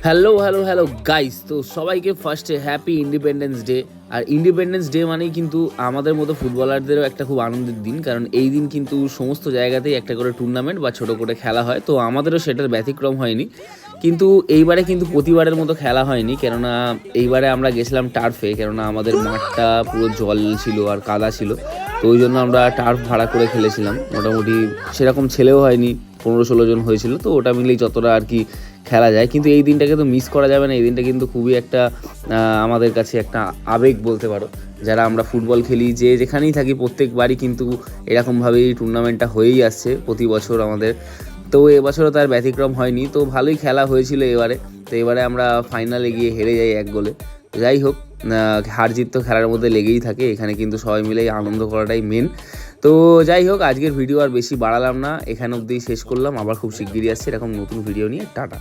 Hello hello hello guys, তো সবাইকে ফার্স্টে হ্যাপি ইন্ডিপেন্ডেন্স ডে। আর ইন্ডিপেন্ডেন্স ডে মানেই কিন্তু আমাদের মতো ফুটবলারদেরও একটা খুব আনন্দের দিন, কারণ এই দিন কিন্তু সমস্ত জায়গাতেই একটা করে টুর্নামেন্ট বা ছোটো করে খেলা হয়। তো আমাদেরও সেটার ব্যতিক্রম হয়নি, কিন্তু এইবারে কিন্তু প্রতিবারের মতো খেলা হয়নি, কেননা এইবারে আমরা গেছিলাম টার্ফে, কেননা আমাদের মাঠটা পুরো জল ছিল আর কাদা ছিল। তো ওই জন্য আমরা টার্ফ ভাড়া করে খেলেছিলাম। মোটামুটি সেরকম ছেলেও হয়নি, 15-16 জন হয়েছিল, তো ওটা মিলেই যতটা আর কি খেলা যায়। কিন্তু এই দিনটাকে তো মিস করা যাবে না। এই দিনটা কিন্তু খুবই একটা আমাদের কাছে একটা আবেগ বলতে পারো। যারা আমরা ফুটবল খেলি, যে যেখানেই থাকি, প্রত্যেকবারই কিন্তু এরকমভাবেই টুর্নামেন্টটা হয়েই আসছে প্রতি বছর আমাদের। তো এবছরও তার ব্যতিক্রম হয়নি। তো ভালোই খেলা হয়েছিল এবারে। তো এবারে আমরা ফাইনালে গিয়ে হেরে যাই 1 গোলে। যাই হোক, হার জিত তো খেলার মধ্যে লেগেই থাকে, এখানে কিন্তু সবাই মিলেই আনন্দ করাটাই মেন। তো যাই হোক, আজকের ভিডিও আর বেশি বাড়ালাম না, এখান অবধি শেষ করলাম। আবার খুব শিগগিরই আসছে এরকম নতুন ভিডিও নিয়ে। টাটা।